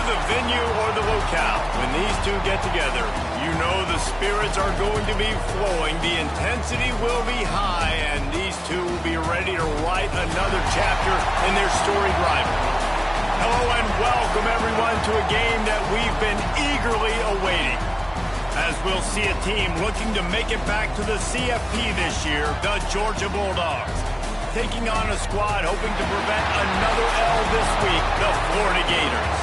the venue or the locale, when these two get together, you know the spirits are going to be flowing, the intensity will be high, and these two will be ready to write another chapter in their storied rivalry. Hello and welcome everyone to a game that we've been eagerly awaiting, as we'll see a team looking to make it back to the CFP this year, the Georgia Bulldogs, taking on a squad hoping to prevent another L this week, the Florida Gators.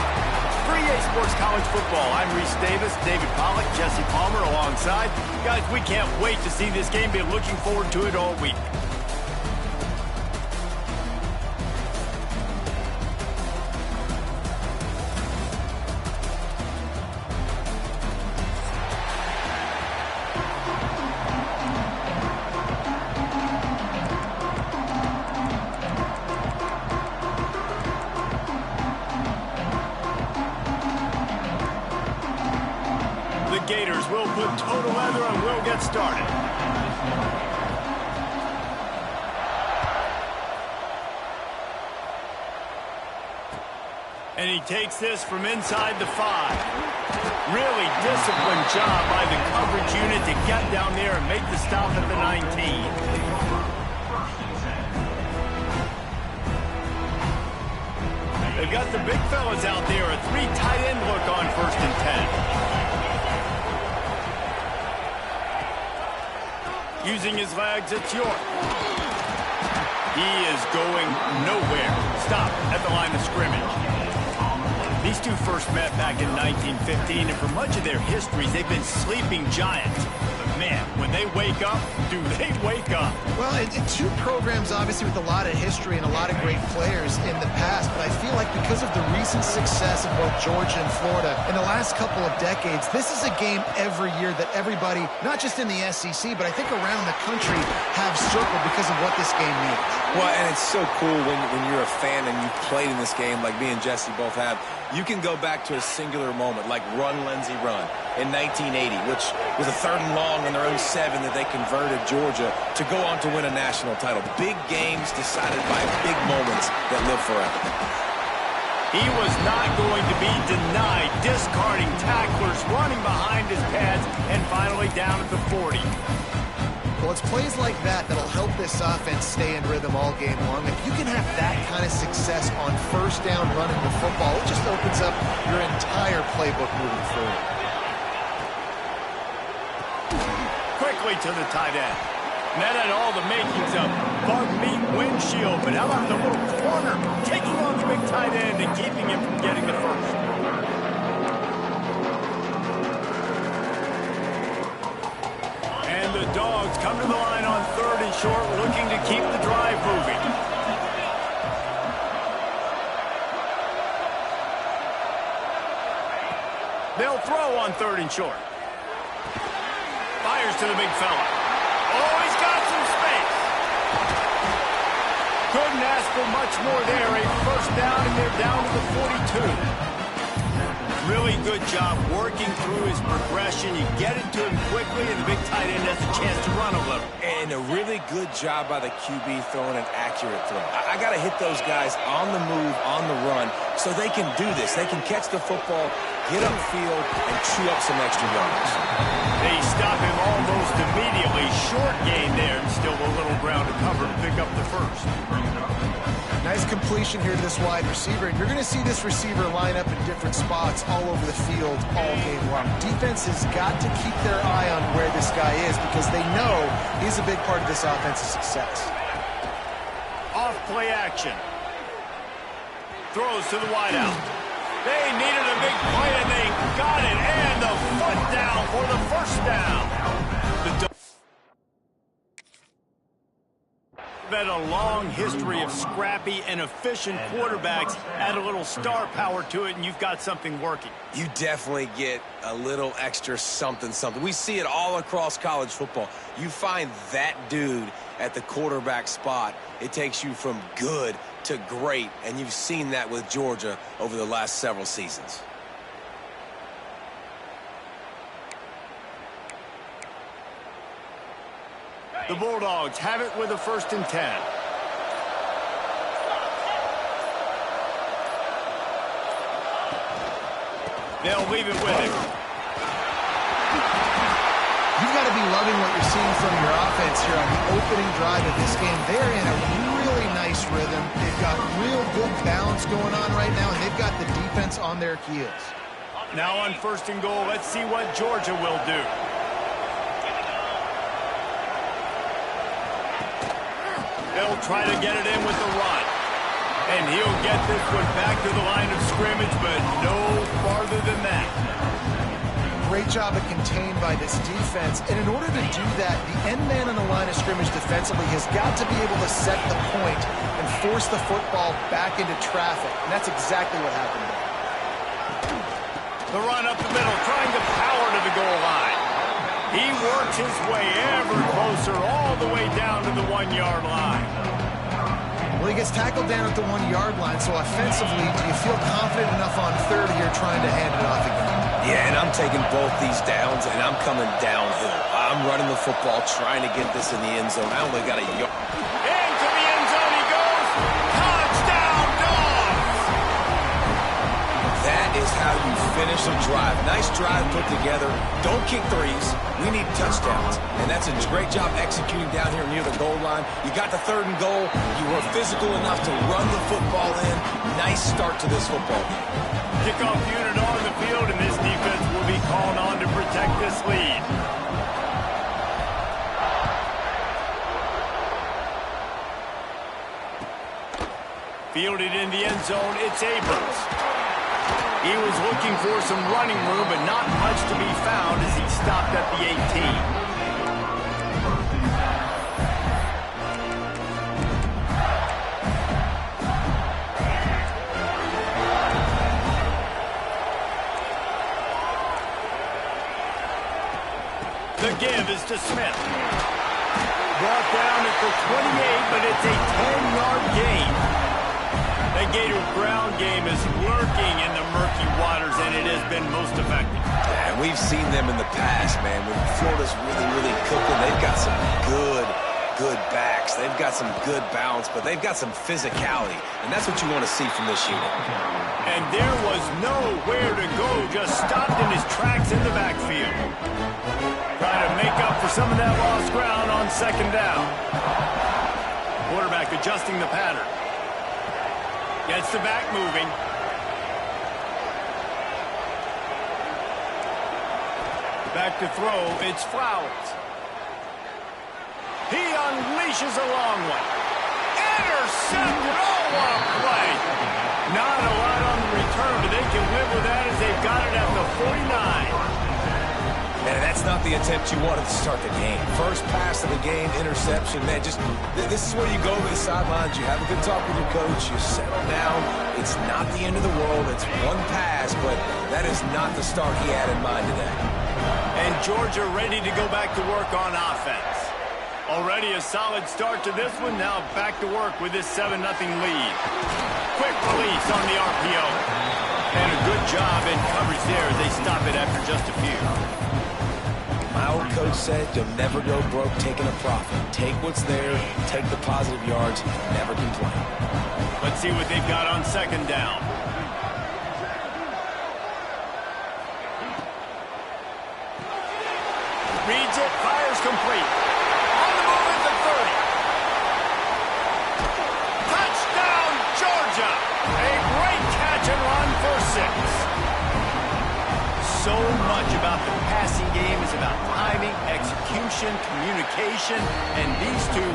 For EA Sports College Football, I'm Reese Davis, David Pollack, Jesse Palmer alongside. Guys, we can't wait to see this game. Been looking forward to it all week. Gators will put total leather and we'll get started. And he takes this from inside the 5. Really disciplined job by the coverage unit to get down there and make the stop at the 19. They've got the big fellas out there, a 3 tight end look on 1st and 10. Using his legs, it's York. He is going nowhere. Stop at the line of scrimmage. These two first met back in 1915, and for much of their histories, they've been sleeping giants. But man, when they wake up, do they wake up? Well, two programs, obviously, with a lot of history and a lot of great players in the past, but I feel like because of the recent success of both Georgia and Florida in the last couple of decades, this is a game every year that everybody, not just in the SEC, but I think around the country, have circled because of what this game means. Well, and it's so cool when you're a fan and you've played in this game like me and Jesse both have. You can go back to a singular moment, like Run, Lindsey, Run in 1980, which was a 3rd and long on their own 7 that they converted Georgia to go on to win a national title. Big games decided by big moments that live forever. He was not going to be denied, discarding tacklers, running behind his pads, and finally down at the 40. Well, it's plays like that that'll help this offense stay in rhythm all game long. If you can have that kind of success on 1st down running the football, it just opens up your entire playbook moving forward. Quickly to the tight end. And that had all the makings of bug meat windshield, but how about the little corner taking on the big tight end and keeping him from getting the first? And the Dogs come to the line on 3rd and short, looking to keep the drive moving. They'll throw on 3rd and short. Fires to the big fella. Oh, he's got some space. Couldn't ask for much more there. A 1st down, and they're down to the 42. Really good job working through his progression. You get it to him quickly, and the big tight end has a chance to run a little. And a really good job by the QB throwing an accurate throw. I got to hit those guys on the move, on the run, so they can do this. They can catch the football, get upfield, and chew up some extra yards. They stop him almost immediately. Short gain there, and still a little ground to cover to pick up the 1st. Nice completion here to this wide receiver, and you're going to see this receiver line up in different spots all over the field all game long. Defense has got to keep their eye on where this guy is because they know he's a big part of this offense's success. Off play action. Throws to the wideout. They needed a big play, and they got it, and the foot down for the 1st down. Had a long history of scrappy and efficient quarterbacks. Add a little star power to it, and you've got something working. You definitely get a little extra something. We see it all across college football. You find that dude at the quarterback spot, it takes you from good to great, and you've seen that with Georgia over the last several seasons. The Bulldogs have it with a 1st and 10. They'll leave it with him. You've got to be loving what you're seeing from your offense here on the opening drive of this game. They're in a really nice rhythm. They've got real good balance going on right now, and they've got the defense on their heels. Now on 1st and goal, let's see what Georgia will do. They'll try to get it in with the run. And he'll get this one back to the line of scrimmage, but no farther than that. Great job of contained by this defense. And in order to do that, the end man on the line of scrimmage defensively has got to be able to set the point and force the football back into traffic. And that's exactly what happened there. The run up the middle, trying to power to the goal line. He works his way ever closer all the way down to the 1-yard line. Well, he gets tackled down at the 1-yard line, so offensively, do you feel confident enough on 3rd here trying to hand it off again? Yeah, and I'm taking both these downs, and I'm coming downhill. I'm running the football, trying to get this in the end zone. I only got a yard. Into the end zone he goes. Touchdown, Dogs! That is how you finish a drive. Nice drive put together. Don't kick threes. We need touchdowns. And that's a great job executing down here near the goal line. You got the 3rd and goal. You were physical enough to run the football in. Nice start to this football game. Kickoff unit on the field, and this defense will be called on to protect this lead. Fielded in the end zone, it's Abrams. He was looking for some running room, but not much to be found as he stopped at the 18. The give is to Smith. Brought down at the 28, but it's a 10-yard gain. The Gator ground game is lurking in the murky waters, and it has been most effective. And we've seen them in the past, man. When Florida's really cooking, they've got some good backs. They've got some good balance, but they've got some physicality, and that's what you want to see from this unit. And there was nowhere to go, just stopped in his tracks in the backfield. Trying to make up for some of that lost ground on 2nd down. Quarterback adjusting the pattern. Gets the back moving. Back to throw, it's Flowers. He unleashes a long one. Intercepted! Oh, what a play! Not a lot on the return, but they can live with that as they've got it at the 49. And that's not the attempt you wanted to start the game. First pass of the game, interception. Man, just this is where you go to the sidelines. You have a good talk with your coach. You settle down. It's not the end of the world. It's one pass, but that is not the start he had in mind today. And Georgia ready to go back to work on offense. Already a solid start to this one. Now back to work with this 7-0 lead. Quick release on the RPO. And a good job in coverage there as they stop it after just a few. My old coach said you'll never go broke taking a profit. Take what's there, take the positive yards, never complain. Let's see what they've got on 2nd down. Reads it, fires complete. On the move at the 30. Touchdown, Georgia! A great catch and run for 6. So much about the passing game is about timing, execution, communication, and these two,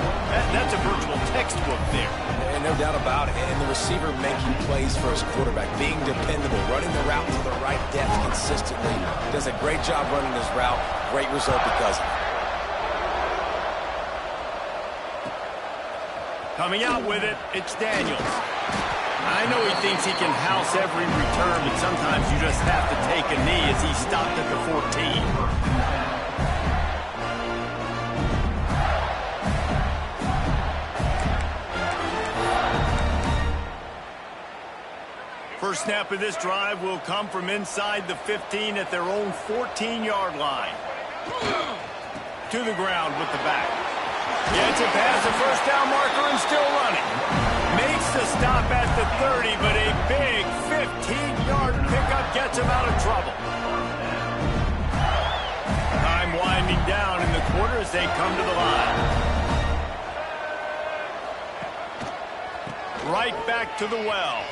that's a virtual textbook there. And no doubt about it. And the receiver making plays for his quarterback, being dependable, running the route to the right depth consistently. Does a great job running his route. Great result because of it. Coming out with it, it's Daniels. I know he thinks he can house every return, but sometimes you just have to take a knee as he stopped at the 14. First snap of this drive will come from inside the 15 at their own 14-yard line. To the ground with the back. Gets it past the first down marker and still running. Makes the stop at the 30, but a big 15-yard pickup gets him out of trouble. Time winding down in the quarter as they come to the line. Right back to the well.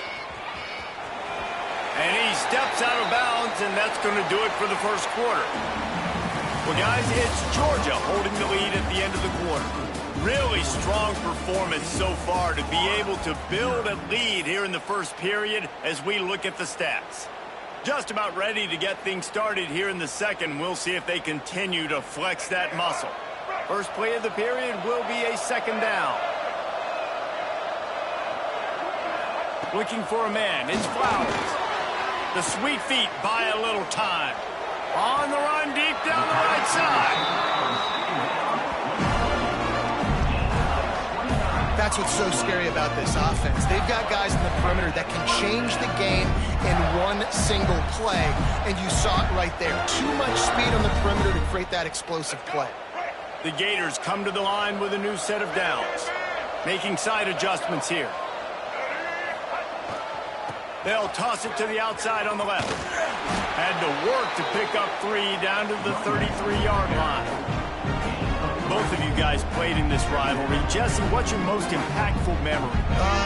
And he steps out of bounds, and that's going to do it for the first quarter. Well, guys, it's Georgia holding the lead at the end of the quarter. Really strong performance so far to be able to build a lead here in the first period as we look at the stats. Just about ready to get things started here in the second. We'll see if they continue to flex that muscle. First play of the period will be a second down. Looking for a man. It's Flowers. The sweet feet buy a little time. On the run deep down the right side. That's what's so scary about this offense. They've got guys in the perimeter that can change the game in one single play, and you saw it right there. Too much speed on the perimeter to create that explosive play. The Gators come to the line with a new set of downs. Making side adjustments here. They'll toss it to the outside on the left. Had to work to pick up 3 down to the 33-yard line. Both of you guys played in this rivalry. Jesse, what's your most impactful memory?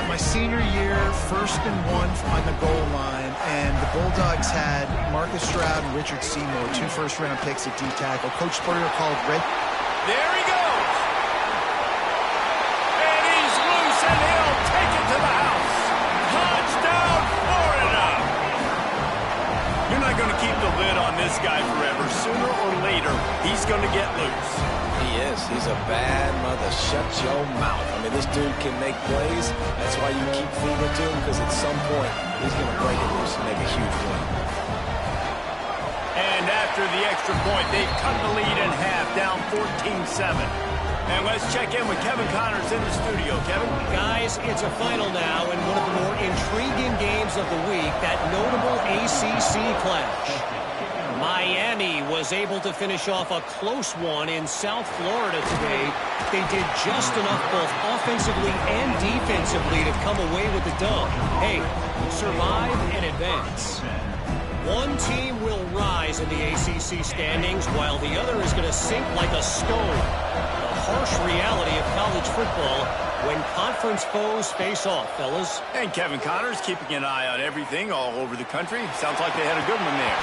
My senior year, 1st and 1 on the goal line, and the Bulldogs had Marcus Stroud and Richard Seymour, 2 first-round picks at D-tackle. Coach Spurrier called Red. There he goes! And he's loose, and he'll take it to the house. Touchdown, Florida! You're not going to keep the lid on this guy forever. Sooner or later, he's going to get loose. He is. He's a bad mother. Shut your mouth. I mean, this dude can make plays. That's why you keep feeding it to him, because at some point, he's going to break it loose and make a huge play. And after the extra point, they've cut the lead in half, down 14-7. And let's check in with Kevin Connors in the studio. Kevin? Guys, it's a final now in one of the more intriguing games of the week, that notable ACC clash. Miami was able to finish off a close one in South Florida today. They did just enough both offensively and defensively to come away with the dub. Hey, survive and advance. One team will rise in the ACC standings while the other is going to sink like a stone. The harsh reality of college football when conference foes face off, fellas. And Kevin Connors keeping an eye on everything all over the country. Sounds like they had a good one there.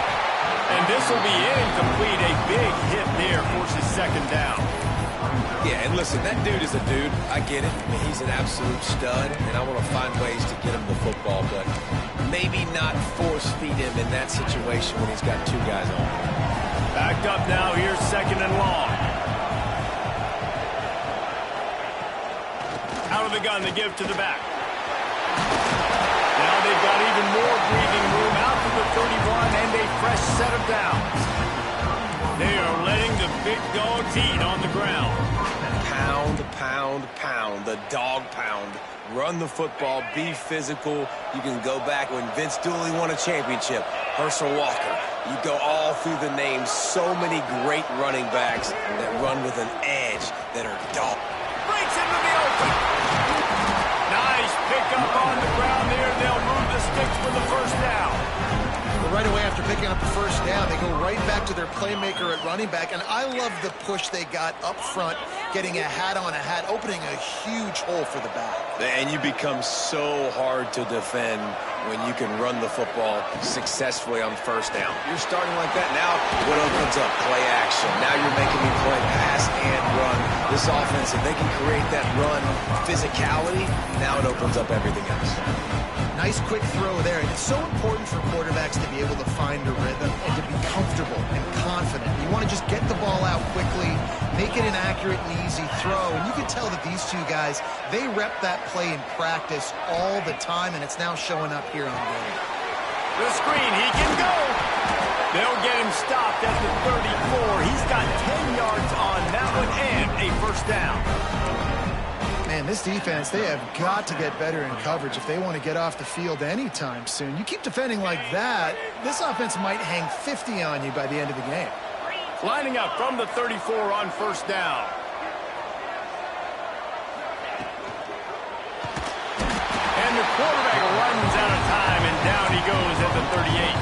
And this will be incomplete. A big hit there forces second down. Yeah, and listen, that dude is a dude. I get it. I mean, he's an absolute stud, and I want to find ways to get him the football, but maybe not force feed him in that situation when he's got 2 guys on him. Backed up now. Here's second and long. Out of the gun, they give to the back. Now they've got even more breathing room out to the 31 and a fresh set of downs. They are letting the big dogs eat on the ground. Pound, pound, pound. The dog pound. Run the football. Be physical. You can go back when Vince Dooley won a championship. Herschel Walker. You go all through the names. So many great running backs that run with an edge that are dog. Breaks into the open. Nice pickup on the ground there. They'll move the sticks for the first down. Well, right away after picking up the first down, they go right back to their playmaker at running back. And I love the push they got up front, getting a hat on a hat, opening a huge hole for the back. And you become so hard to defend when you can run the football successfully on first down. You're starting like that. Now what opens up? Play action. Now you're making me play pass and run. This offense, if they can create that run physicality, now it opens up everything else. Nice quick throw there. And it's so important for quarterbacks to be able to find a rhythm and to be comfortable and confident. You want to just get the ball out quickly, make it an accurate and easy throw. And you can tell that these 2 guys, they rep that play in practice all the time, and it's now showing up here on game. The screen, he can go. They'll get him stopped at the 34. He's got 10 yards on that one and a first down. Man, this defense, they have got to get better in coverage if they want to get off the field anytime soon. You keep defending like that, this offense might hang 50 on you by the end of the game. Lining up from the 34 on first down. Quarterback runs out of time, and down he goes at the 38.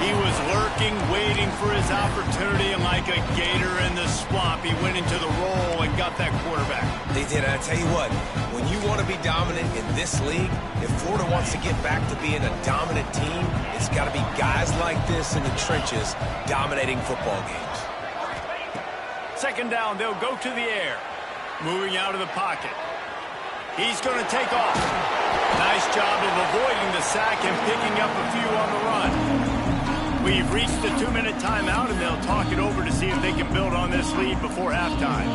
He was lurking, waiting for his opportunity, and like a gator in the swamp, he went into the roll and got that quarterback. They did, and I tell you what, when you want to be dominant in this league, if Florida wants to get back to being a dominant team, it's got to be guys like this in the trenches dominating football games. Second down, they'll go to the air. Moving out of the pocket. He's going to take off. Nice job of avoiding the sack and picking up a few on the run. We've reached the 2-minute timeout, and they'll talk it over to see if they can build on this lead before halftime.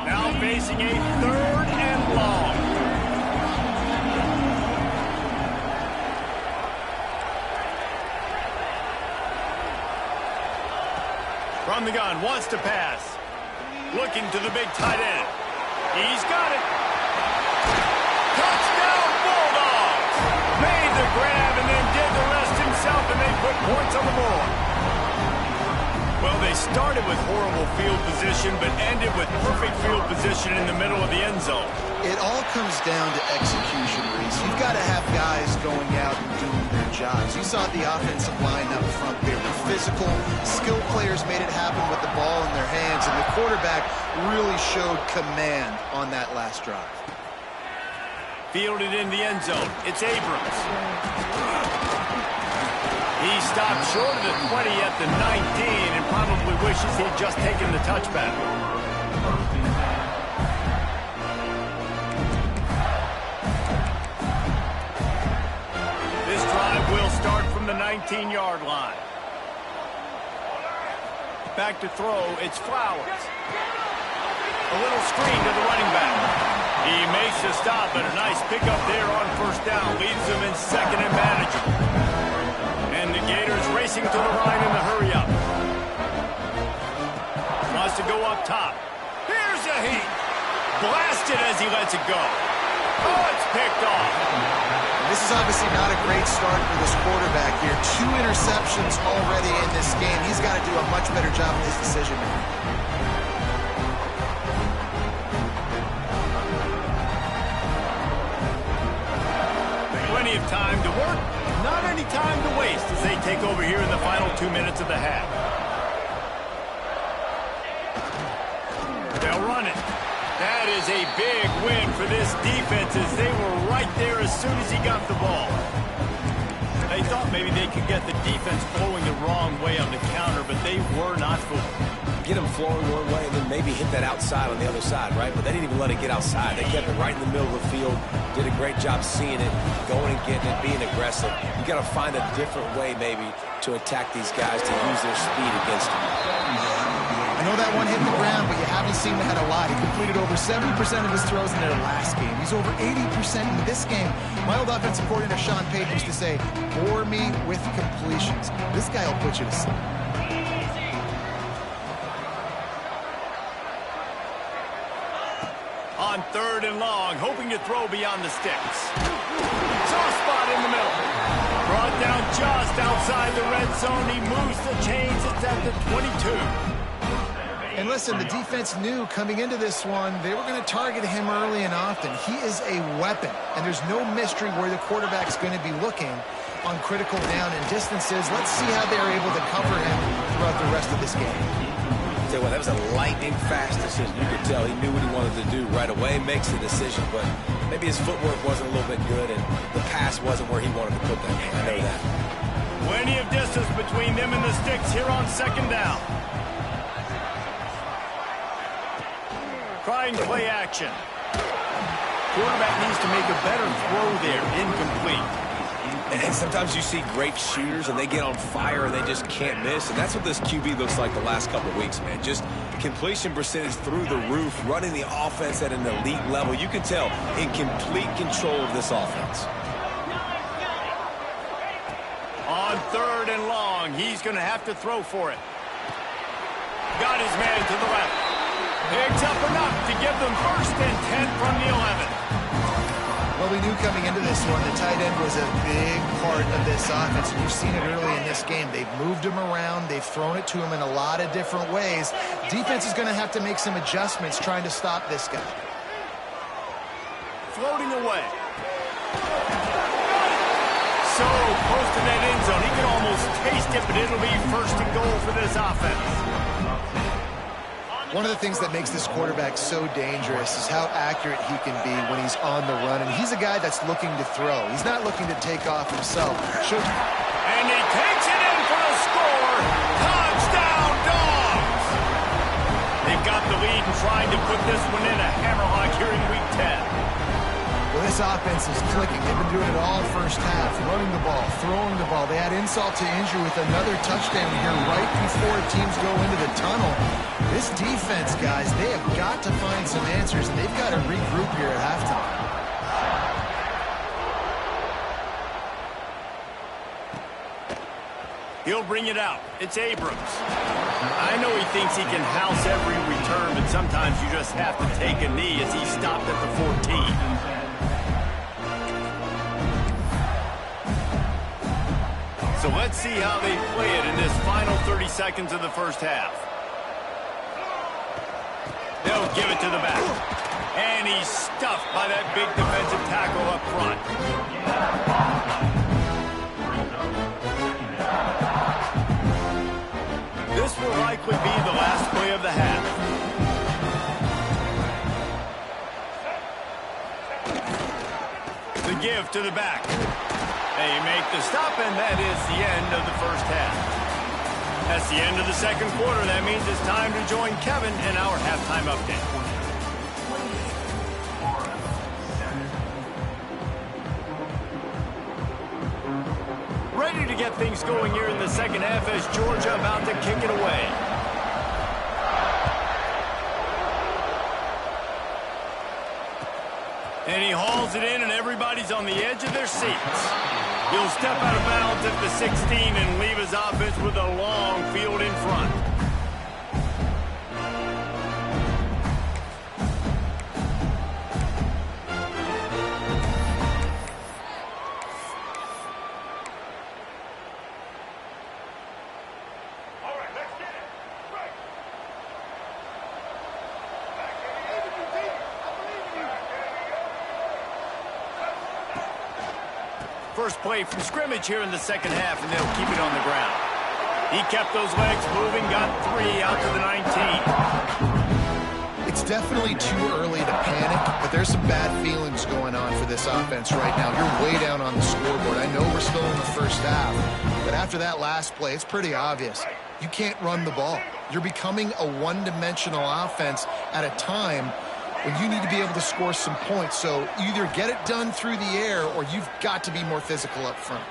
Now facing a 3rd and long. From the gun, wants to pass. Looking to the big tight end. He's got it. Touchdown, Bulldogs! Made the grab and then did the rest himself, and they put points on the board. Well, they started with horrible field position, but ended with perfect field position in the middle of the end zone. It all comes down to execution, Reese. You've got to have guys going out and doing their jobs. You saw the offensive line up front. They were physical. Skilled players made it happen with the ball in their hands, and the quarterback really showed command on that last drive. Fielded in the end zone. It's Abrams. He stopped short of the 20 at the 19 and probably wishes he'd just taken the touchback. This drive will start from the 19-yard line. Back to throw, it's Flowers. A little screen to the running back. He makes the stop, but a nice pickup there on first down. Leaves him in second and manageable. And the Gators racing to the line in the hurry-up. Wants to go up top. Here's a heat. Blasted as he lets it go. Oh, it's picked off. This is obviously not a great start for this quarterback here. 2 interceptions already in this game. He's got to do a much better job with his decision-making. Plenty of time to work, not any time to waste as they take over here in the final 2 minutes of the half. They'll run it. That is a big win for this defense as they were right there as soon as he got the ball. They thought maybe they could get the defense flowing the wrong way on the counter, but they were not fooled. Get them flowing one way and then maybe hit that outside on the other side, right? But they didn't even let it get outside. They kept it right in the middle of the field, did a great job seeing it, going and getting it, being aggressive. You got to find a different way maybe to attack these guys to use their speed against them. I know that one hit the ground, but you haven't seen that a lot. He completed over 70% of his throws in their last game. He's over 80% in this game. My old offensive coordinator, Sean Payton, used to say, bore me with completions. This guy will put you to sleep. On 3rd and long, hoping to throw beyond the sticks. Soft spot in the middle. Brought down just outside the red zone. He moves the chains. It's at the 22. And listen, the defense knew coming into this one, they were going to target him early and often. He is a weapon, and there's no mystery where the quarterback's going to be looking on critical down and distances. Let's see how they're able to cover him throughout the rest of this game. Tell you what, that was a lightning-fast decision. You could tell he knew what he wanted to do right away, makes the decision, but maybe his footwork wasn't a little bit good, and the pass wasn't where he wanted to put that. I know that. Plenty of distance between them and the sticks here on 2nd down. Trying play action. Quarterback needs to make a better throw there. Incomplete. And sometimes you see great shooters, and they get on fire, and they just can't miss. And that's what this QB looks like the last couple of weeks, man. Just completion percentage through the roof, running the offense at an elite level. You can tell in complete control of this offense. On 3rd and long, he's going to have to throw for it. Got his man to the left. Picks up enough to give them 1st and 10 from the 11. Well, we knew coming into this one the tight end was a big part of this offense, and you've seen it early in this game. They've moved him around. They've thrown it to him in a lot of different ways. Defense is going to have to make some adjustments trying to stop this guy. floating away. So close to that end zone. He can almost taste it, but it'll be first and goal for this offense. One of the things that makes this quarterback so dangerous is how accurate he can be when he's on the run. And he's a guy that's looking to throw. He's not looking to take off himself. And he takes it in for the score. Touchdown, Dogs! They've got the lead and trying to put this one in a hammerlock here in Week 10. Well, this offense is clicking. They've been doing it all first half, running the ball, throwing the ball. They had insult to injury with another touchdown here right before teams go into the tunnel. This defense, guys, they have got to find some answers, and they've got to regroup here at halftime. He'll bring it out. It's Abrams. I know he thinks he can house every return, but sometimes you just have to take a knee as he stopped at the 14. So let's see how they play it in this final 30 seconds of the first half. They'll give it to the back. And he's stuffed by that big defensive tackle up front. This will likely be the last play of the half. The give to the back. They make the stop, and that is the end of the first half. That's the end of the second quarter. That means it's time to join Kevin in our halftime update. Ready to get things going here in the second half as Georgia about to kick it away. And he hauls it in, and everybody's on the edge of their seats. He'll step out of bounds at the 16 and leave his offense with a long field in front. First play from scrimmage here in the second half, and they'll keep it on the ground. He kept those legs moving, got 3 out to the 19. It's definitely too early to panic, but there's some bad feelings going on for this offense right now. You're way down on the scoreboard. I know we're still in the first half, but after that last play, it's pretty obvious. You can't run the ball. You're becoming a one-dimensional offense at a time when you need to be able to score some points. So either get it done through the air or you've got to be more physical up front.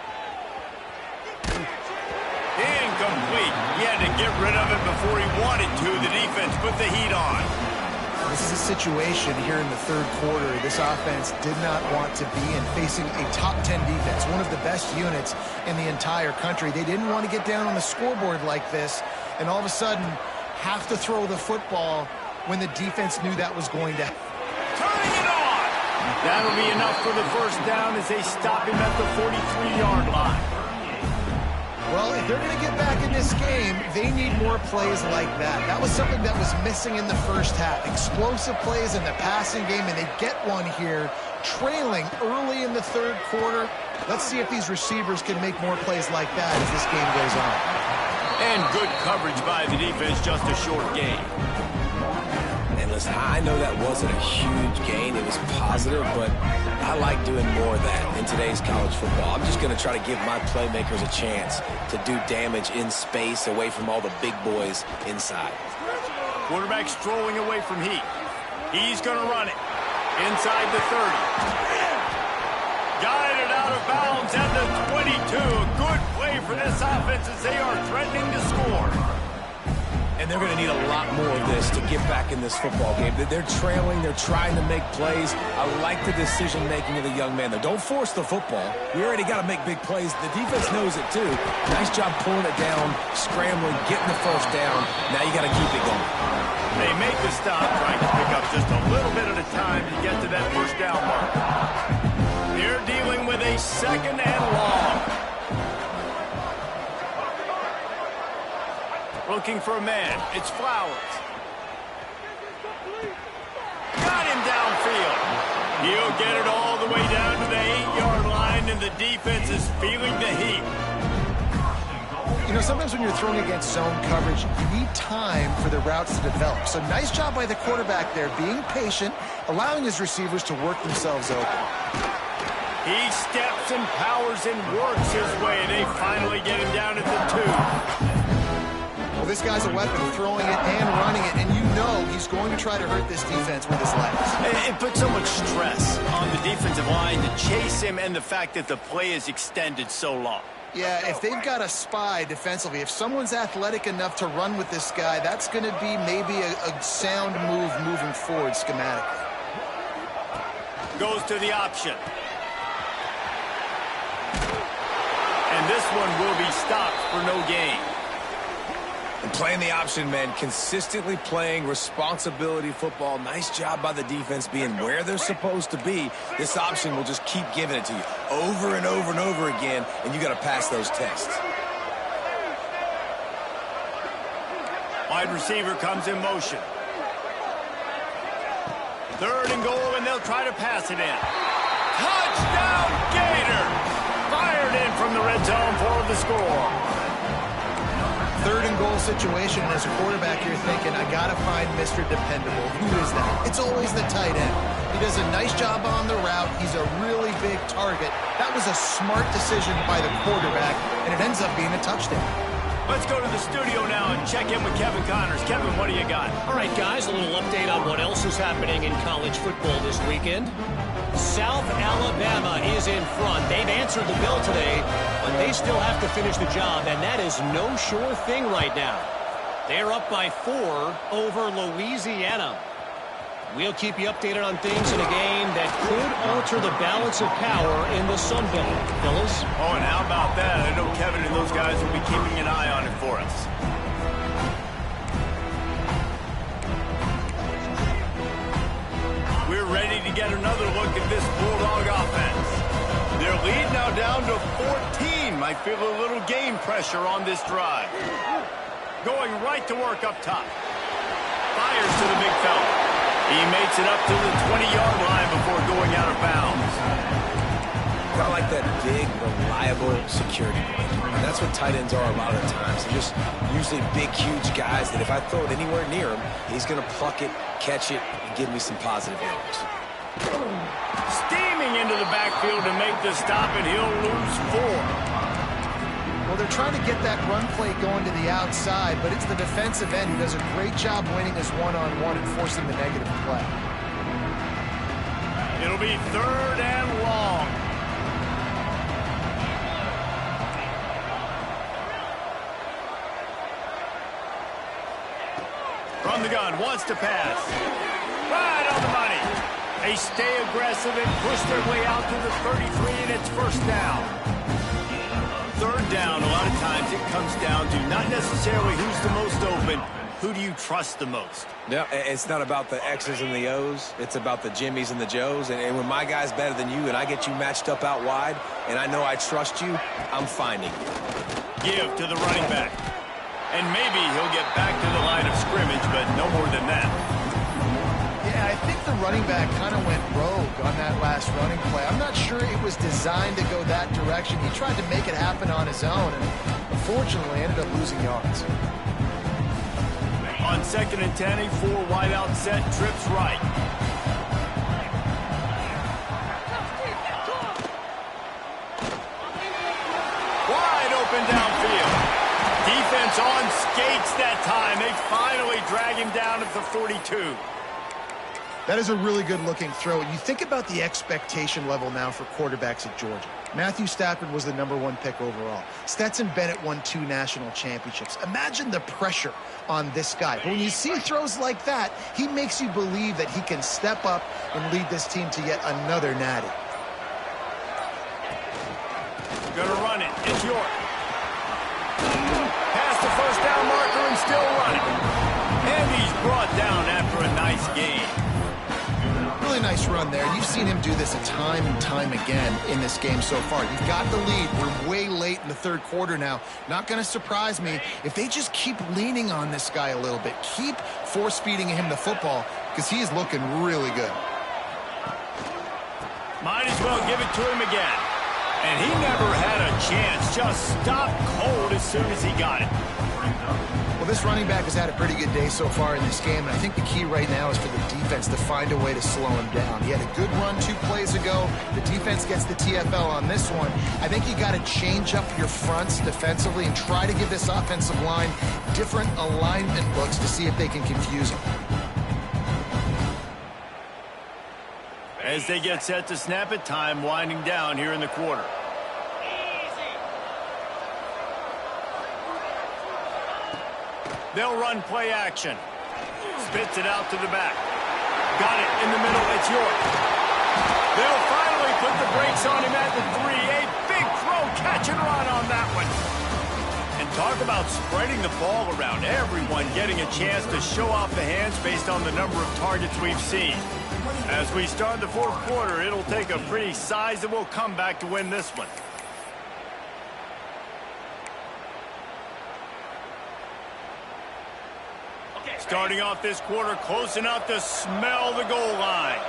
Incomplete. He had to get rid of it before he wanted to. The defense put the heat on. This is a situation here in the third quarter this offense did not want to be in, facing a top 10 defense, one of the best units in the entire country. They didn't want to get down on the scoreboard like this and all of a sudden have to throw the football when the defense knew that was going to happen. Turning it on! That'll be enough for the first down as they stop him at the 43-yard line. Well, if they're going to get back in this game, they need more plays like that. That was something that was missing in the first half. Explosive plays in the passing game, and they get one here, trailing early in the third quarter. Let's see if these receivers can make more plays like that as this game goes on. And good coverage by the defense, just a short gain. And listen, I know that wasn't a huge gain. It was positive, but I like doing more of that in today's college football. I'm just going to try to give my playmakers a chance to do damage in space away from all the big boys inside. Quarterback strolling away from heat. He's going to run it inside the 30. Guided out of bounds at the 22. A good play for this offense as they are threatening to score. And they're going to need a lot more of this to get back in this football game. They're trailing. They're trying to make plays. I like the decision-making of the young man there. Don't force the football. We already got to make big plays. The defense knows it, too. Nice job pulling it down, scrambling, getting the first down. Now you got to keep it going. They make the stop, trying to pick up just a little bit at a time to get to that first down mark. They're dealing with a second and long. Looking for a man. It's Flowers. Got him downfield. He'll get it all the way down to the 8-yard line, and the defense is feeling the heat. You know, sometimes when you're throwing against zone coverage, you need time for the routes to develop. So nice job by the quarterback there, being patient, allowing his receivers to work themselves open. He steps and powers and works his way. They finally get him down at the 2. Well, this guy's a weapon, throwing it and running it, and you know he's going to try to hurt this defense with his legs. It puts so much stress on the defensive line to chase him, and the fact that the play is extended so long. Yeah, if they've got a spy defensively, if someone's athletic enough to run with this guy, that's going to be maybe a sound move moving forward schematically. Goes to the option. And this one will be stopped for no gain. And playing the option, man, consistently playing responsibility football. Nice job by the defense being where they're supposed to be. This option will just keep giving it to you over and over and over again, and you got to pass those tests. Wide receiver comes in motion. 3rd and goal, and they'll try to pass it in. Touchdown, Gator! Fired in from the red zone for the score. 3rd and goal situation, and as a quarterback, you're thinking, I got to find Mr. Dependable. Who is that? It's always the tight end. He does a nice job on the route. He's a really big target. That was a smart decision by the quarterback, and it ends up being a touchdown. Let's go to the studio now and check in with Kevin Connors. Kevin, what do you got? All right, guys, a little update on what else is happening in college football this weekend. South Alabama is in front. They've answered the bell today, but they still have to finish the job, and that is no sure thing right now. They're up by 4 over Louisiana. We'll keep you updated on things in a game that could alter the balance of power in the Sun Belt, fellas. Oh, and how about that? I know Kevin and those guys will be keeping an eye on it for us. We're ready to get another look at this Bulldog offense. Their lead now down to 14. Might feel a little game pressure on this drive. Going right to work up top. Fires to the big fella. He makes it up to the 20-yard line before going out of bounds. I like that big, reliable security blanket. And that's what tight ends are a lot of the times. They're just usually big, huge guys that if I throw it anywhere near him, he's going to pluck it, catch it, and give me some positive yards. Steaming into the backfield to make the stop, and he'll lose 4. Well, they're trying to get that run play going to the outside, but it's the defensive end who does a great job winning his one-on-one and forcing the negative play. It'll be 3rd and long. From the gun, wants to pass. Right on the money. They stay aggressive and push their way out to the 33, and it's 1st down. 3rd down, a lot of times it comes down to not necessarily who's the most open, who do you trust the most? Yeah, it's not about the X's and the O's. It's about the Jimmys and the Joes. And when my guy's better than you and I get you matched up out wide and I know I trust you, I'm finding you. Give to the running back. And maybe he'll get back to the line of scrimmage, but no more than that. Yeah, I think the running back kind of went rogue on that last running play. I'm not sure it was designed to go that direction. He tried to make it happen on his own, and unfortunately ended up losing yards. On 2nd and 10, a 4 wideout set, trips right. Wide open downfield. Defense on skates that time. They finally drag him down at the 42. That is a really good-looking throw. You think about the expectation level now for quarterbacks at Georgia. Matthew Stafford was the #1 pick overall. Stetson Bennett won 2 national championships. Imagine the pressure on this guy. But when you see throws like that, he makes you believe that he can step up and lead this team to yet another natty. Gonna run it. It's York. Past the 1st down marker and still running. And he's brought down after a nice game. Really nice run there. You've seen him do this time and time again in this game so far. You've got the lead. We're way late in the 3rd quarter now. Not going to surprise me if they just keep leaning on this guy a little bit. Keep force-feeding him the football because he is looking really good. Might as well give it to him again. And he never had a chance. Just stopped cold as soon as he got it. Well, this running back has had a pretty good day so far in this game, and I think the key right now is for the defense to find a way to slow him down. He had a good run 2 plays ago. The defense gets the TFL on this one. I think you got to change up your fronts defensively and try to give this offensive line different alignment looks to see if they can confuse him. As they get set to snap it, time winding down here in the quarter. They'll run play action. Spits it out to the back. Got it in the middle. It's York. They'll finally put the brakes on him at the 3. A big throw, catch and run on that one. And talk about spreading the ball around. Everyone getting a chance to show off the hands based on the number of targets we've seen. As we start the 4th quarter, it'll take a pretty sizable comeback to win this one. Starting off this quarter close enough to smell the goal line.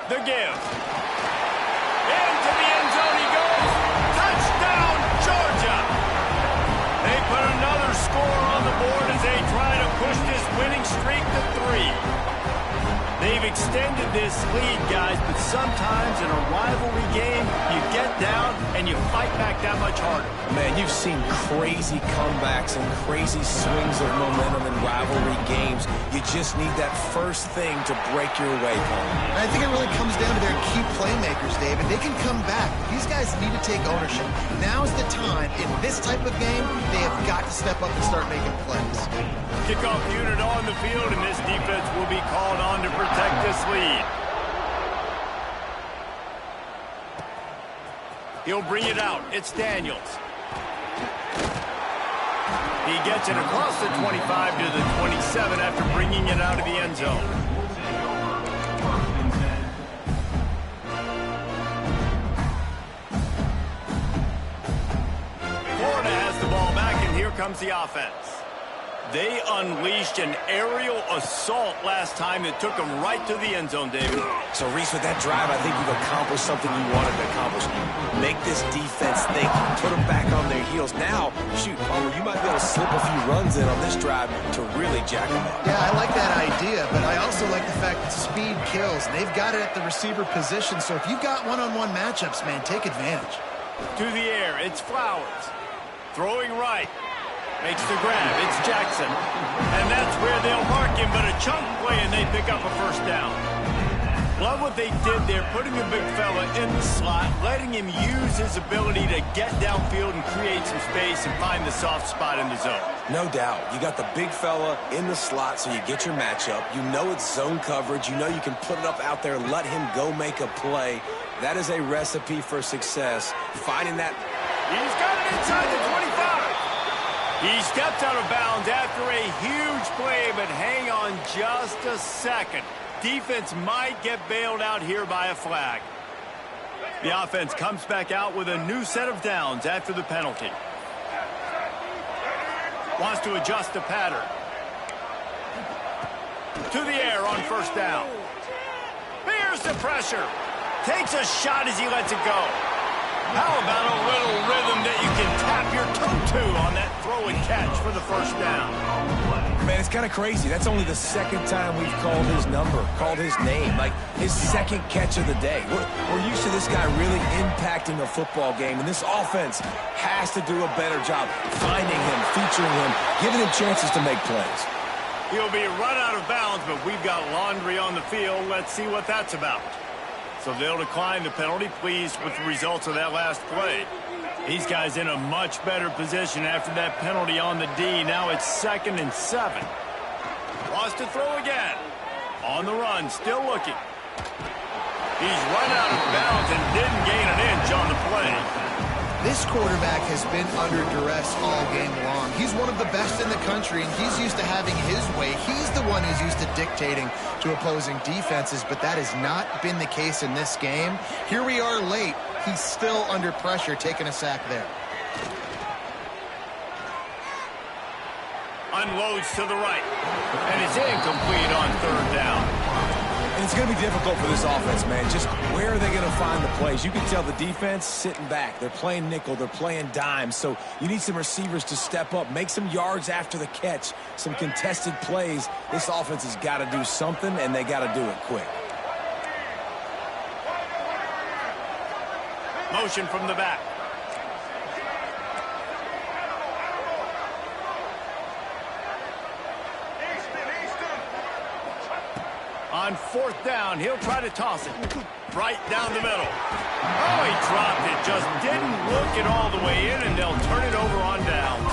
The give. Into the end zone he goes. Touchdown, Georgia. They put another score on the board as they try to push this winning streak to 3. They've extended this lead, guys, but sometimes in a rivalry game, you get down and you fight back that much harder. Man, you've seen crazy comebacks and crazy swings of momentum in rivalry games. You just need that first thing to break your way, Colin. I think it really comes down to their key playmakers, David. They can come back. These guys need to take ownership. Now is the time. In this type of game, they have got to step up and start making plays. Kickoff unit on the field, and this defense will be called on to protect this lead. He'll bring it out. It's Daniels. He gets it across the 25 to the 27 after bringing it out of the end zone. Florida has the ball back, and here comes the offense. They unleashed an aerial assault last time that took them right to the end zone, David. So, Reese, with that drive, I think you've accomplished something you wanted to accomplish. Make this defense think, put them back on their heels. Now, shoot, Palmer, you might be able to slip a few runs in on this drive to really jack them up. Yeah, I like that idea, but I also like the fact that speed kills, and they've got it at the receiver position. So if you've got one-on-one matchups, man, take advantage. To the air, it's Flowers. Throwing right. Makes the grab. It's Jackson. And that's where they'll mark him, but a chunk play, and they pick up a first down. Love what they did there, putting the big fella in the slot, letting him use his ability to get downfield and create some space and find the soft spot in the zone. No doubt. You got the big fella in the slot, so you get your matchup. You know it's zone coverage. You know you can put it up out there, let him go make a play. That is a recipe for success. Finding that. He's got it inside the 25. He stepped out of bounds after a huge play, but hang on just a second. Defense might get bailed out here by a flag. The offense comes back out with a new set of downs after the penalty. Wants to adjust the pattern. To the air on first down. Here's the pressure. Takes a shot as he lets it go. How about a little rhythm that you can tap your toe to on that throw and catch for the first down? Man, it's kind of crazy. That's only the second time we've called his number, called his name, like his second catch of the day. We're used to this guy really impacting a football game, and this offense has to do a better job finding him, featuring him, giving him chances to make plays. He'll be run out of bounds, but we've got laundry on the field. Let's see what that's about. So they'll decline the penalty, pleased with the results of that last play. These guys in a much better position after that penalty on the D. Now it's 2nd and 7. Wants to throw again. On the run, still looking. He's run out of bounds and didn't gain an inch on the play. This quarterback has been under duress all game long. He's one of the best in the country, and he's used to having his way. He's the one who's used to dictating to opposing defenses, but that has not been the case in this game. Here we are late. He's still under pressure, taking a sack there. Unloads to the right. And it's incomplete on third down. And it's going to be difficult for this offense, man. Just where are they going to find the plays? You can tell the defense sitting back. They're playing nickel. They're playing dime. So you need some receivers to step up, make some yards after the catch, some contested plays. This offense has got to do something, and they got to do it quick. Motion from the back. On fourth down, he'll try to toss it right down the middle. Oh, he dropped it. Just didn't look it all the way in, and they'll turn it over on downs.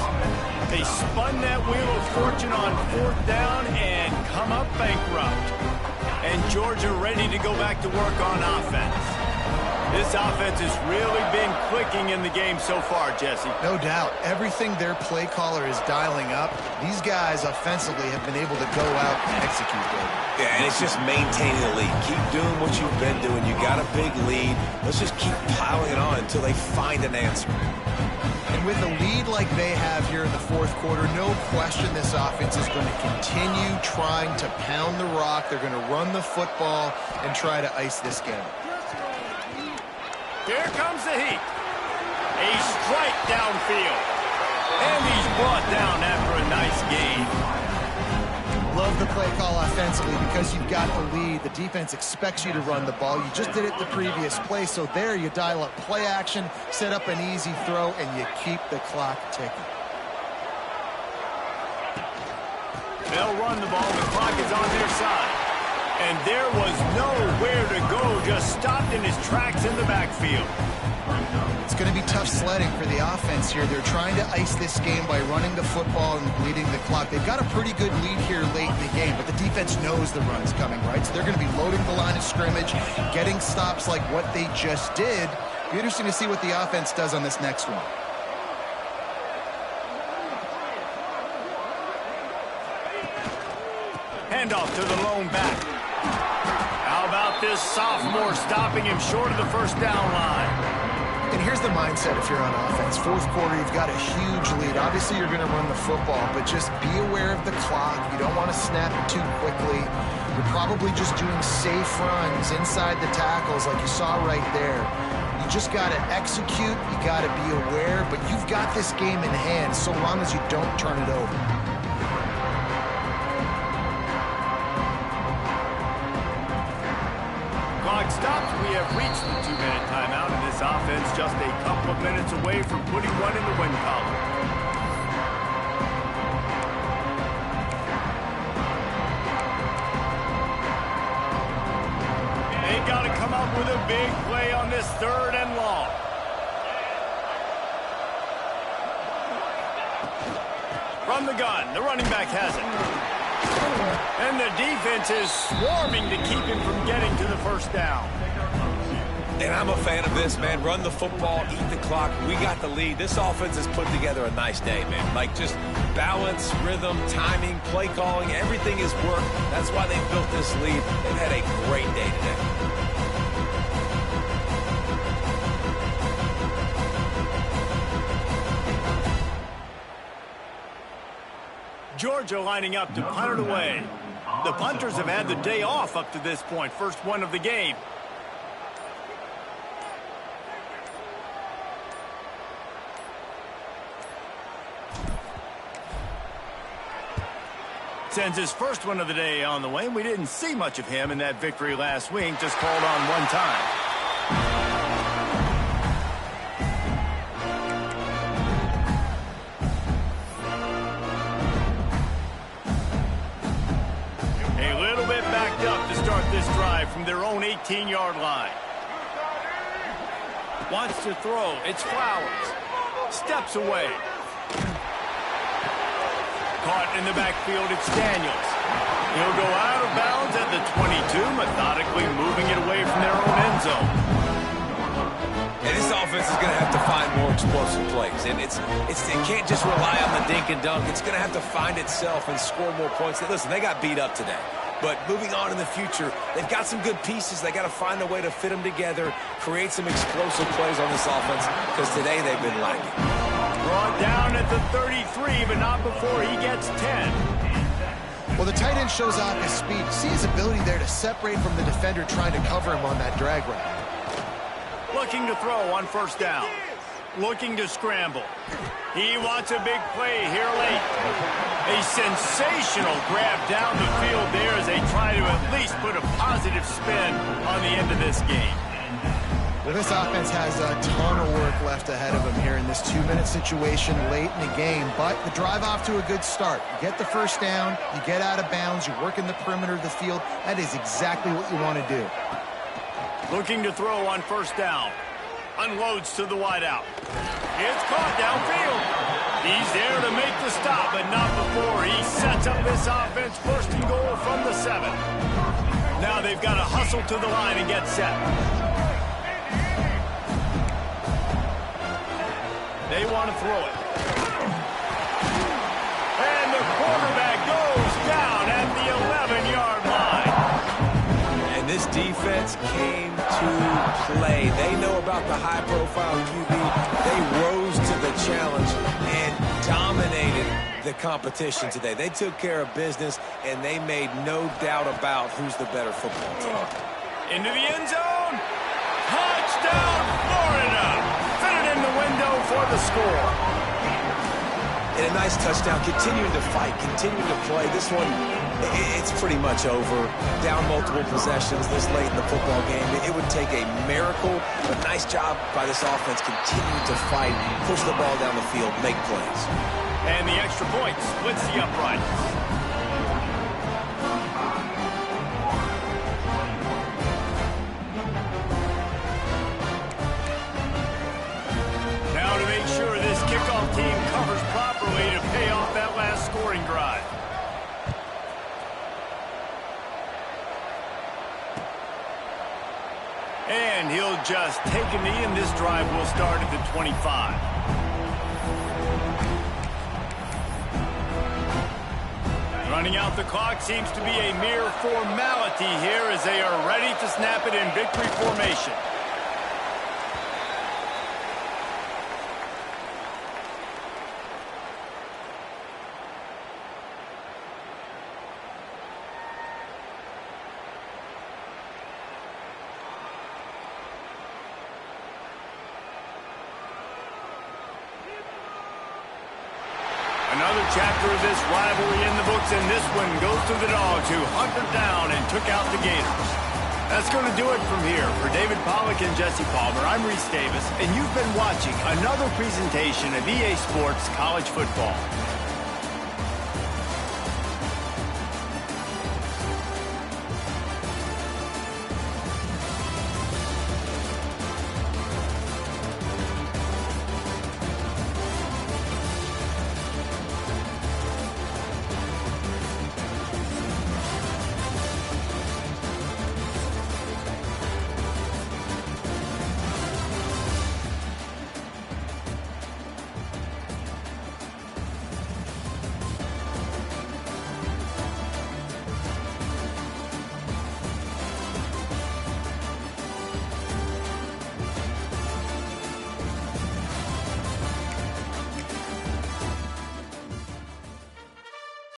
They spun that wheel of fortune on fourth down and come up bankrupt. And Georgia ready to go back to work on offense. This offense has really been clicking in the game so far, Jesse. No doubt. Everything their play caller is dialing up, these guys offensively have been able to go out and execute it. Yeah, and it's just maintaining the lead. Keep doing what you've been doing. You got a big lead. Let's just keep piling it on until they find an answer. And with a lead like they have here in the fourth quarter, no question this offense is going to continue trying to pound the rock. They're going to run the football and try to ice this game. Here comes the heat. A strike downfield. And he's brought down after a nice gain. Love the play call offensively because you've got the lead. The defense expects you to run the ball. You just did it the previous play, so there you dial up play action, set up an easy throw, and you keep the clock ticking. They'll run the ball. The clock is on their side. And there was nowhere to go, just stopped in his tracks in the backfield. It's going to be tough sledding for the offense here. They're trying to ice this game by running the football and bleeding the clock. They've got a pretty good lead here late in the game, but the defense knows the run's coming, right? So they're going to be loading the line of scrimmage, getting stops like what they just did. Be interesting to see what the offense does on this next one. Handoff to the lone back. How about this sophomore stopping him short of the first down line? And here's the mindset if you're on offense. Fourth quarter, you've got a huge lead. Obviously, you're going to run the football, but just be aware of the clock. You don't want to snap it too quickly. You're probably just doing safe runs inside the tackles like you saw right there. You just got to execute. You got to be aware, but you've got this game in hand so long as you don't turn it over. Clock stops. We have reached the 2-minute timeout, and this offense just a couple of minutes away from putting one in the win column. They got to come up with a big play on this third and long. From the gun, the running back has it. And the defense is swarming to keep him from getting to the first down. And I'm a fan of this, man. Run the football, eat the clock. We got the lead. This offense has put together a nice day, man. Like just balance, rhythm, timing, play calling, everything is worked. That's why they built this lead. They've had a great day today. Georgia lining up to punt it away. The punters have had the day off up to this point. First one of the game. Sends his first one of the day on the way. We didn't see much of him in that victory last week. Just called on one time. This drive from their own 18-yard line. Wants to throw. It's Flowers. Steps away. Caught in the backfield. It's Daniels. He'll go out of bounds at the 22, methodically moving it away from their own end zone. And this offense is going to have to find more explosive plays. And it can't just rely on the dink and dunk. It's going to have to find itself and score more points. Listen, they got beat up today. But moving on in the future, they've got some good pieces. They got to find a way to fit them together, create some explosive plays on this offense, because today they've been lacking. Brought down at the 33, but not before he gets 10. Well, the tight end shows off his speed. See his ability there to separate from the defender trying to cover him on that drag route. Looking to throw on first down. Looking to scramble. He wants a big play here late. A sensational grab down the field there as they try to at least put a positive spin on the end of this game. Well, this offense has a ton of work left ahead of them here in this 2-minute situation late in the game, but the drive off to a good start. You get the first down, you get out of bounds, you work in the perimeter of the field. That is exactly what you want to do. Looking to throw on first down. Unloads to the wideout. It's caught downfield. He's there to make the stop, but not before he sets up this offense first and goal from the 7. Now they've got to hustle to the line and get set. They want to throw it. And the quarterback goes down at the 11-yard line. And this defense came to play. They know about the high-profile QB. They rose to the challenge and dominated the competition today. They took care of business, and they made no doubt about who's the better football team. Into the end zone. Touchdown, Florida. Fit it in the window for the score. And a nice touchdown, continuing to fight, continuing to play. This one, it's pretty much over. Down multiple possessions this late in the football game. It would take a miracle, but nice job by this offense continuing to fight, push the ball down the field, make plays. And the extra point splits the upright. Now to make sure this kickoff team covers properly to pay off that last scoring drive. And he'll just take a knee, and this drive will start at the 25. Running out the clock seems to be a mere formality here as they are ready to snap it in victory formation. Another chapter of this rivalry in the books, and this one goes to the Dogs, who hunkered down and took out the Gators. That's going to do it from here. For David Pollack and Jesse Palmer, I'm Reese Davis, and you've been watching another presentation of EA Sports College Football.